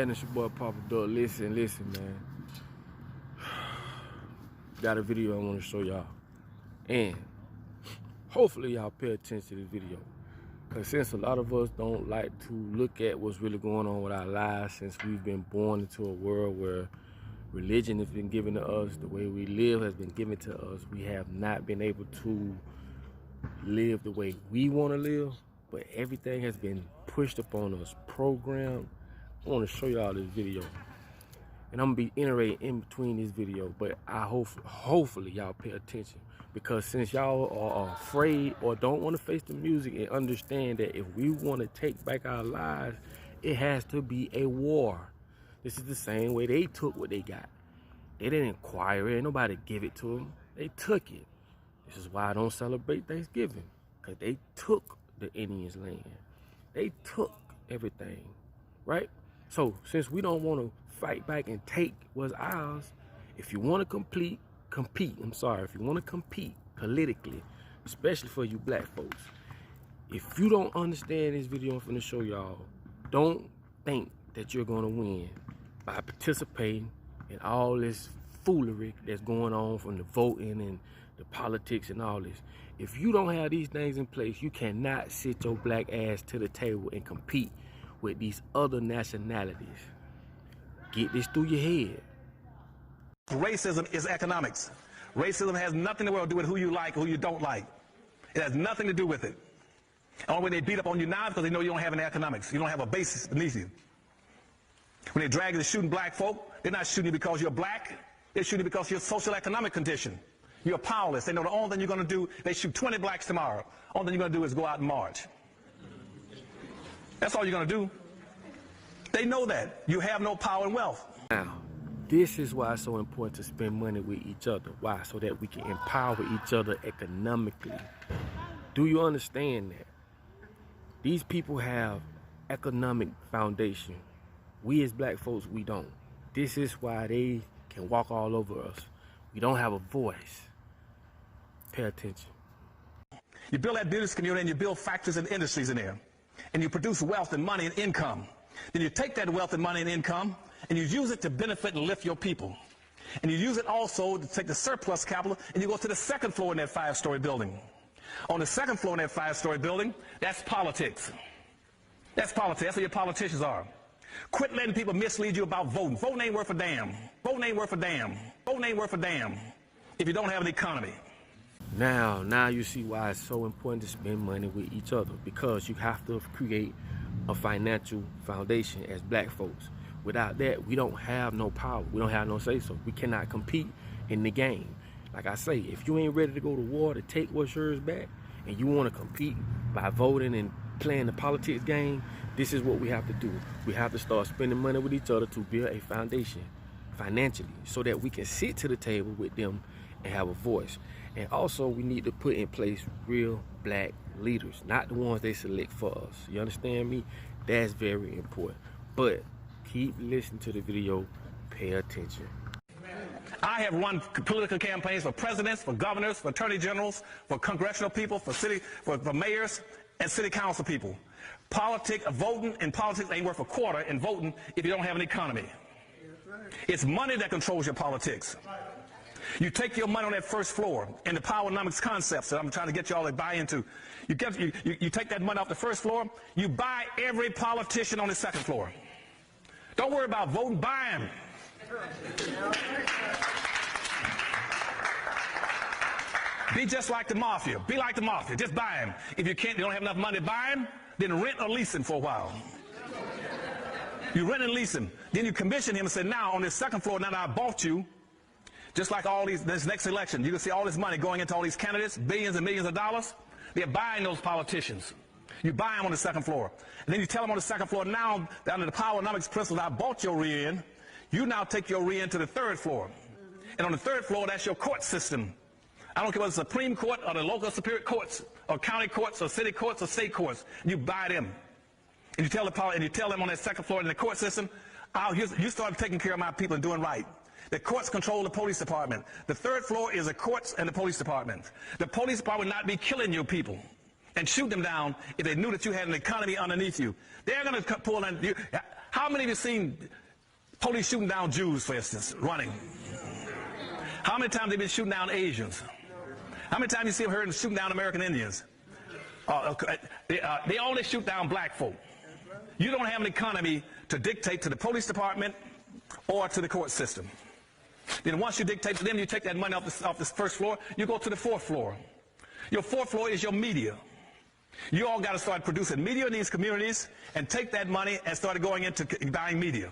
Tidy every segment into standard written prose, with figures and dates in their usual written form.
man, it's your boy Papa Bill. Listen, man. Got a video I want to show y'all. And hopefully y'all pay attention to this video. Because since a lot of us don't like to look at what's really going on with our lives, since we've been born into a world where religion has been given to us, the way we live has been given to us, we have not been able to live the way we want to live, but everything has been pushed upon us, programmed. I want to show y'all this video. And I'm going to be iterating in between this video, but I hopefully y'all pay attention. Because since y'all are afraid or don't want to face the music and understand that if we want to take back our lives, it has to be a war. This is the same way they took what they got. They didn't inquire it. Nobody give it to them. They took it. This is why I don't celebrate Thanksgiving. Because they took the Indians' land. They took everything, right? So since we don't want to fight back and take what's ours, if you want to compete, if you want to compete politically, especially for you black folks, if you don't understand this video I'm finna show y'all, don't think that you're gonna win by participating in all this foolery that's going on from the voting and the politics and all this. If you don't have these things in place, you cannot sit your black ass to the table and compete with these other nationalities. Get this through your head. Racism is economics. Racism has nothing to do with who you like, who you don't like. It has nothing to do with it. Only when they beat up on you now is because they know you don't have any economics. You don't have a basis beneath you. When they drag you to shooting black folk, they're not shooting you because you're black. They're shooting you because of your social economic condition. You're powerless. They know the only thing you're going to do, they shoot 20 blacks tomorrow. Only thing you're going to do is go out and march. That's all you're going to do. They know that. You have no power and wealth. Now, this is why it's so important to spend money with each other. Why? So that we can empower each other economically. Do you understand that? These people have economic foundation. We as black folks, we don't. This is why they can walk all over us. We don't have a voice. Pay attention. You build that business community and you build factories and industries in there. And you produce wealth and money and income. Then you take that wealth and money and income and you use it to benefit and lift your people. And you use it also to take the surplus capital and you go to the second floor in that 5-story building. On the second floor in that 5-story building, that's politics. That's politics. That's what your politicians are. Quit letting people mislead you about voting. Voting ain't worth a damn. Voting ain't worth a damn. Voting ain't worth a damn if you don't have an economy. Now you see why it's so important to spend money with each other, because you have to create a financial foundation as black folks. Without that, we don't have no power. We don't have no say-so. We cannot compete in the game. Like I say, if you ain't ready to go to war to take what's yours back, and you want to compete by voting and playing the politics game, this is what we have to do. We have to start spending money with each other to build a foundation financially so that we can sit to the table with them and have a voice. And also, we need to put in place real black leaders, not the ones they select for us. You understand me? That's very important. But keep listening to the video. Pay attention. I have run political campaigns for presidents, for governors, for attorney generals, for congressional people, for mayors, and city council people. Voting and politics ain't worth a quarter in voting if you don't have an economy. It's money that controls your politics. You take your money on that first floor and the powernomics concepts that I'm trying to get you all to buy into. You take that money off the first floor, you buy every politician on the second floor. Don't worry about voting, buy them. Be just like the mafia. Be like the mafia. Just buy them. If you don't have enough money to buy them, then rent or lease them for a while. You rent and lease them. Then you commission him and say, now on this second floor, now that I bought you, just like this next election, you can see all this money going into all these candidates, billions and millions of dollars. They're buying those politicians. You buy them on the second floor. And then you tell them on the second floor, now, under the powernomics principles, I bought your rear end. You now take your rear end to the third floor. And on the third floor, that's your court system. I don't care whether it's the Supreme Court or the local superior courts or county courts or city courts or state courts. You buy them. And you tell them on that second floor in the court system, you start taking care of my people and doing right. The courts control the police department. The third floor is the courts and the police department. The police department would not be killing your people and shoot them down if they knew that you had an economy underneath you. They're going to pull in. How many of you seen police shooting down Jews, for instance, running? How many times have they been shooting down Asians? How many times you see them heard them shooting down American Indians? They only shoot down black folk. You don't have an economy to dictate to the police department or to the court system. Then once you dictate to them, you take that money off the first floor, you go to the fourth floor. Your fourth floor is your media. You all got to start producing media in these communities and take that money and start going into buying media.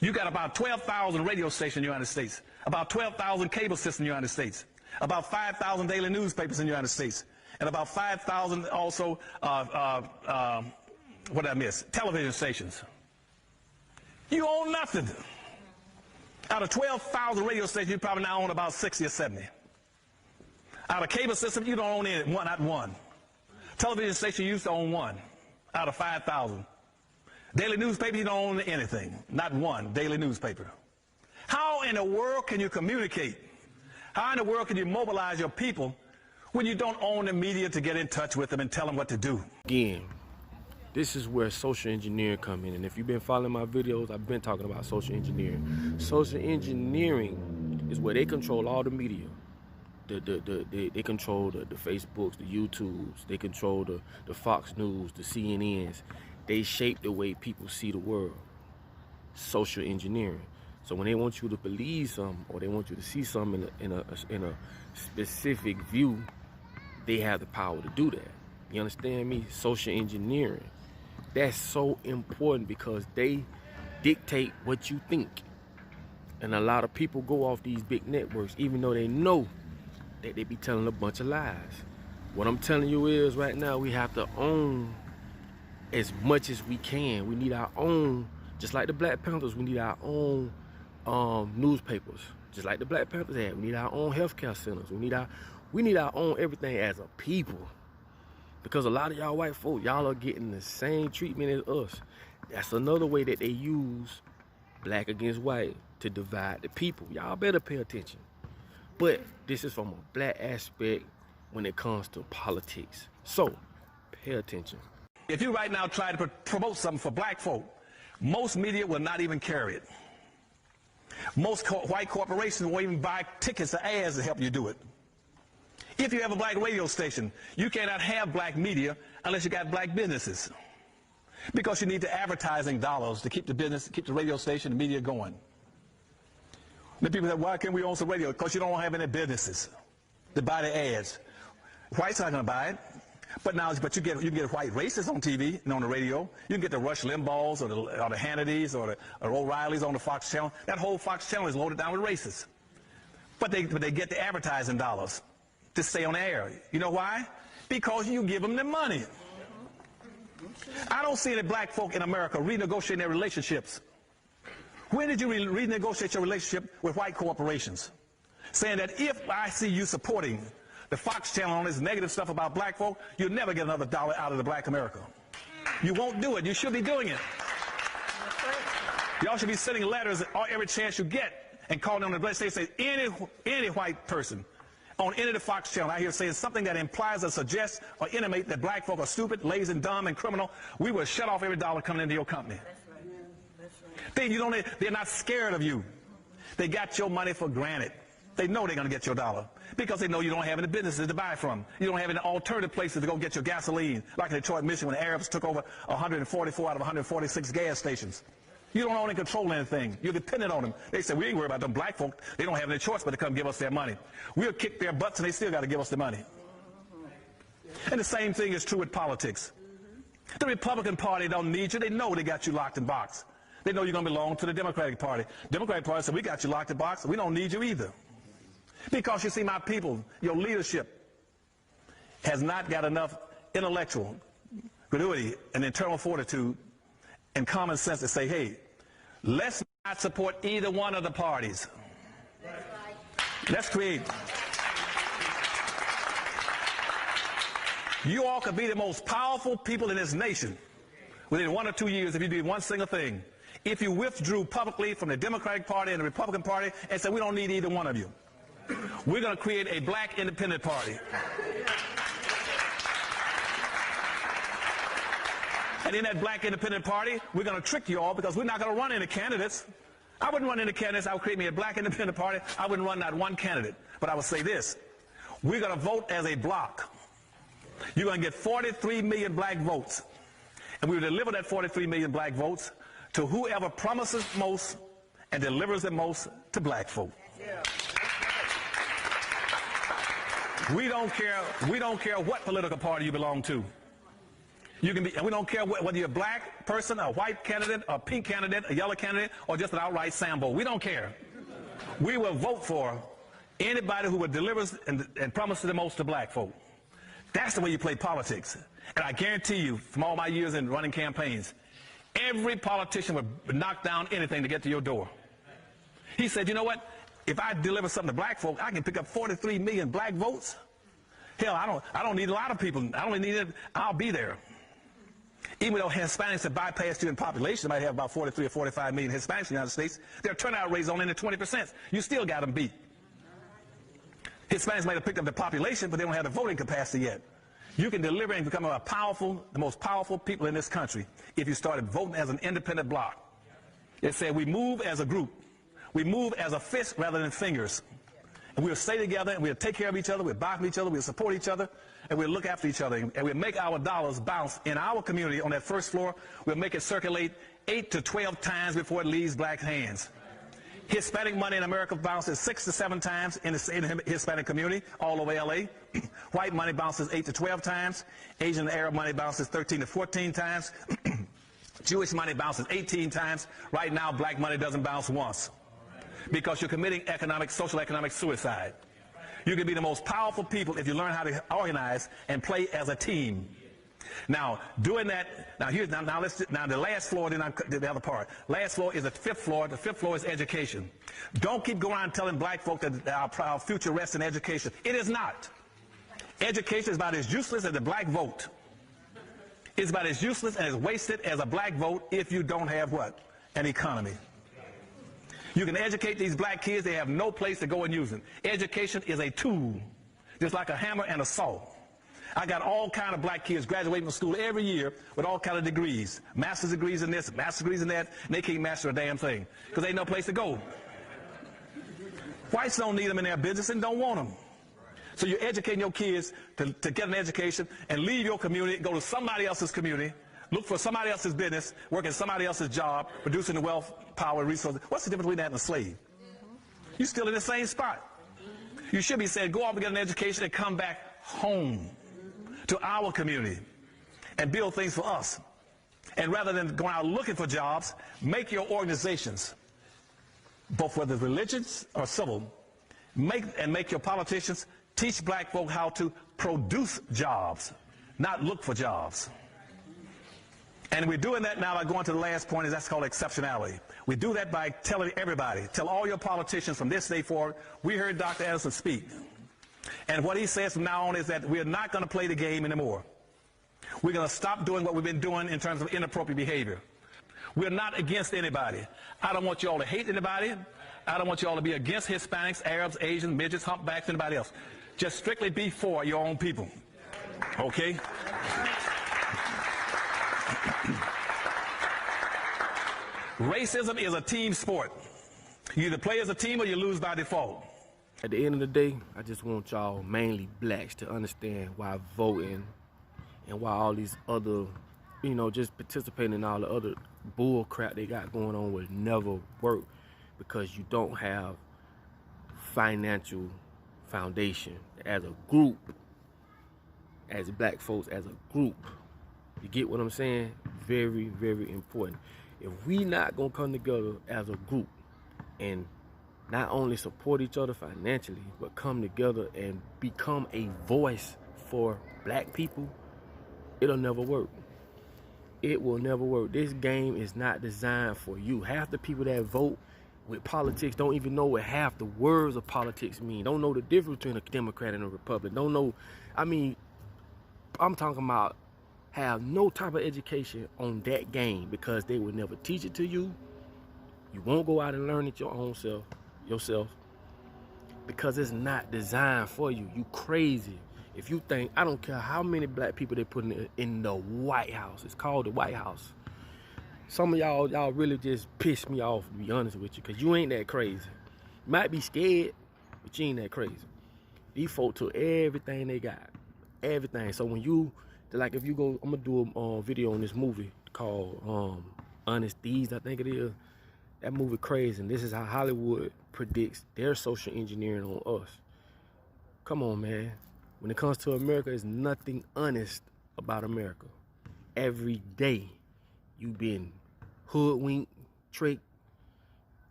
You got about 12,000 radio stations in the United States, about 12,000 cable systems in the United States, about 5,000 daily newspapers in the United States, and about 5,000 also, what did I miss? Television stations. You own nothing. Out of 12,000 radio stations, you probably now own about 60 or 70. Out of cable system, you don't own any, not one. Television station, you used to own one out of 5,000. Daily newspaper, you don't own anything, not one daily newspaper. How in the world can you communicate? How in the world can you mobilize your people when you don't own the media to get in touch with them and tell them what to do? Again, this is where social engineering come in. And if you've been following my videos, I've been talking about social engineering. Social engineering is where they control all the media. They control the Facebooks, the YouTubes, they control the Fox News, the CNNs. They shape the way people see the world. Social engineering. So when they want you to believe something or they want you to see something in a specific view, they have the power to do that. You understand me? Social engineering. That's so important because they dictate what you think. And a lot of people go off these big networks even though they know that they be telling a bunch of lies. What I'm telling you is right now we have to own as much as we can. We need our own, just like the Black Panthers, we need our own newspapers, just like the Black Panthers had. We need our own healthcare centers. We need our own everything as a people. Because a lot of y'all white folk, y'all are getting the same treatment as us. That's another way that they use black against white to divide the people. Y'all better pay attention. But this is from a black aspect when it comes to politics. So, pay attention. If you right now try to promote something for black folk, most media will not even carry it. Most white corporations won't even buy tickets or ads to help you do it. If you have a black radio station, you cannot have black media unless you got black businesses. Because you need the advertising dollars to keep the business, keep the radio station, the media going. The people say, why can't we own some radio? Because you don't have any businesses to buy the ads. Whites aren't going to buy it. But you can get white racists on TV and on the radio. You can get the Rush Limbaughs or the Hannitys or O'Reillys on the Fox channel. That whole Fox channel is loaded down with racists. But they get the advertising dollars to stay on the air. You know why? Because you give them the money. I don't see any black folk in America renegotiating their relationships. When did you renegotiate your relationship with white corporations? Saying that if I see you supporting the Fox channel on this negative stuff about black folk, you'll never get another dollar out of the black America. You won't do it. You should be doing it. Y'all should be sending letters every chance you get and calling on the black state, say any white person on any of the Fox channel out here saying something that implies or suggests or intimate that black folk are stupid, lazy, and dumb, and criminal, we will shut off every dollar coming into your company. That's right. They're not scared of you. They got your money for granted. They know they're going to get your dollar because they know you don't have any businesses to buy from. You don't have any alternative places to go get your gasoline, like in Detroit, Michigan, when the Arabs took over 144 out of 146 gas stations. You don't own and control anything. You're dependent on them. They say, we ain't worried about them black folk. They don't have any choice but to come give us their money. We'll kick their butts and they still got to give us the money. And the same thing is true with politics. The Republican Party don't need you. They know they got you locked in box. They know you're going to belong to the Democratic Party. Democratic Party said, we got you locked in box. We don't need you either. Because you see, my people, your leadership has not got enough intellectual credulity and internal fortitude and common sense to say, hey, let's not support either one of the parties. Let's create. You all could be the most powerful people in this nation within 1 or 2 years if you did one single thing. If you withdrew publicly from the Democratic Party and the Republican Party and said, we don't need either one of you. We're going to create a black independent party. And in that black independent party, we're going to trick you all because we're not going to run any candidates. I wouldn't run any candidates. I would create me a black independent party. I wouldn't run not one candidate. But I would say this. We're going to vote as a block. You're going to get 43 million black votes. And we will deliver that 43 million black votes to whoever promises most and delivers the most to black folk. Yeah. We don't care what political party you belong to. You can be, we don't care whether you're a black person, a white candidate, a pink candidate, a yellow candidate, or just an outright Sambo. We don't care. We will vote for anybody who will deliver and promise the most to black folk. That's the way you play politics. And I guarantee you, from all my years in running campaigns, every politician would knock down anything to get to your door. He said, you know what? If I deliver something to black folk, I can pick up 43 million black votes. Hell, I don't need a lot of people. I don't need it. I'll be there. Even though Hispanics have bypassed you in population, they might have about 43 or 45 million Hispanics in the United States, their turnout rate is only in the 20%. You still got them beat. Hispanics might have picked up the population, but they don't have the voting capacity yet. You can deliver and become the most powerful people in this country if you started voting as an independent bloc. It said we move as a group. We move as a fist rather than fingers. And we'll stay together, and we'll take care of each other, we'll buy from each other, we'll support each other, and we'll look after each other, and we'll make our dollars bounce in our community on that first floor. We'll make it circulate 8 to 12 times before it leaves black hands. Hispanic money in America bounces 6 to 7 times in the Hispanic community all over L.A. White money bounces 8 to 12 times. Asian and Arab money bounces 13 to 14 times. Jewish money bounces 18 times. Right now, black money doesn't bounce once because you're committing social economic suicide. You can be the most powerful people if you learn how to organize and play as a team. Now, doing that, now the last floor, then the other part. Last floor is the 5th floor. The 5th floor is education. Don't keep going around telling black folk that our future rests in education. It is not. Education is about as useless as the black vote. It's about as useless and as wasted as a black vote if you don't have what? An economy. You can educate these black kids. They have no place to go and use them. Education is a tool, just like a hammer and a saw. I got all kind of black kids graduating from school every year with all kind of degrees. Master's degrees in this, master's degrees in that, and they can't master a damn thing because they ain't no place to go. Whites don't need them in their business and don't want them. So you're educating your kids to get an education and leave your community, go to somebody else's community, look for somebody else's business, work in somebody else's job, producing the wealth, power, resources. What's the difference between that and a slave? You're still in the same spot. You should be saying, go off and get an education and come back home to our community and build things for us. And rather than going out looking for jobs, make your organizations, both whether religious or civil, make your politicians teach black folk how to produce jobs, not look for jobs. And we're doing that now by going to the last point, that's called exceptionality. We do that by telling everybody, tell all your politicians from this day forward, we heard Dr. Anderson speak. And what he says from now on is that we're not going to play the game anymore. We're going to stop doing what we've been doing in terms of inappropriate behavior. We're not against anybody. I don't want you all to hate anybody. I don't want you all to be against Hispanics, Arabs, Asians, midgets, humpbacks, anybody else. Just strictly be for your own people. Okay? Racism is a team sport. You either play as a team or you lose by default. At the end of the day, I just want y'all, mainly blacks, to understand why voting and why all these other, just participating in all the other bull crap they got going on will never work, because you don't have financial foundation as a group, as black folks, as a group. You get what I'm saying? Very, very important. If we not gonna come together as a group and not only support each other financially, but come together and become a voice for black people, it'll never work. It will never work. This game is not designed for you. Half the people that vote with politics don't even know what half the words of politics mean. Don't know the difference between a Democrat and a Republican. Don't know, I'm talking about have no type of education on that game, because they will never teach it to you. You won't go out and learn it your own self, yourself, because it's not designed for you. You crazy. If you think, I don't care how many black people they put in the White House. It's called the White House. Some of y'all really just piss me off, to be honest with you, because you ain't that crazy. You might be scared, but you ain't that crazy. These folks took everything they got. Everything. So when you, like if you go, I'm going to do a video on this movie called Honest Thieves, I think it is. That movie crazy, and this is how Hollywood predicts their social engineering on us. Come on, man. When it comes to America, there's nothing honest about America. Every day, you've been hoodwinked, tricked,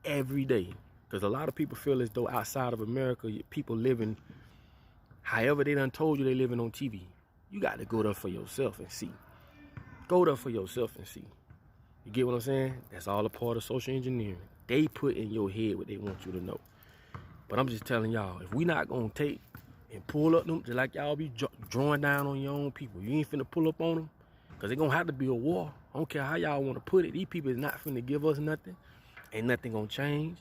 every day. Because a lot of people feel as though outside of America, people living however they done told you they living on TV. You got to go there for yourself and see. Go there for yourself and see. You get what I'm saying? That's all a part of social engineering. They put in your head what they want you to know. But I'm just telling y'all, if we not going to take and pull up them, just like y'all be drawing down on your own people, you ain't finna pull up on them, because it's going to have to be a war. I don't care how y'all want to put it. These people is not finna give us nothing. Ain't nothing going to change.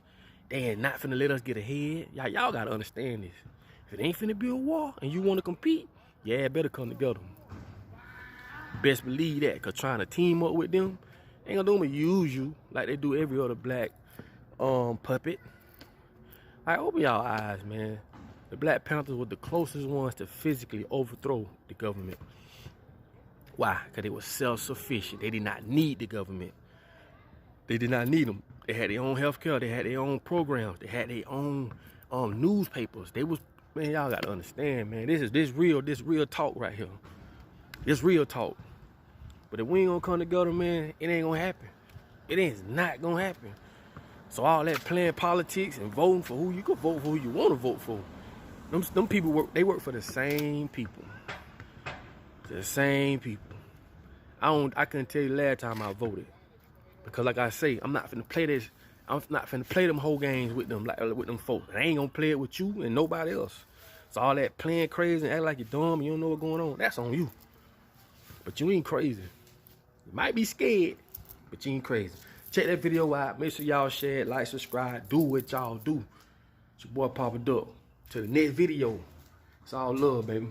They ain't not finna let us get ahead. Y'all got to understand this. If it ain't finna be a war and you want to compete, yeah, it better come together. Best believe that, because trying to team up with them, ain't gonna do them use you like they do every other black puppet. I open y'all eyes, man. The Black Panthers were the closest ones to physically overthrow the government. Why? Because they were self-sufficient. They did not need the government. They did not need them. They had their own health care. They had their own programs. They had their own newspapers. They was, man, y'all got to understand, man. This real talk right here. This real talk. But if we ain't gonna come together, man, it ain't gonna happen. It is not gonna happen. So all that playing politics and voting for who you can vote for, who you want to vote for. Them people work for the same people. The same people. I couldn't tell you the last time I voted. Because like I say, I'm not finna play this. I'm not finna play them whole games with them, like with them folks. I ain't gonna play it with you and nobody else. So all that playing crazy and act like you're dumb, you don't know what's going on, that's on you. But you ain't crazy. You might be scared, but you ain't crazy. Check that video out. Make sure y'all share it, like, subscribe. Do what y'all do. It's your boy Papa Duck. To the next video. It's all love, baby.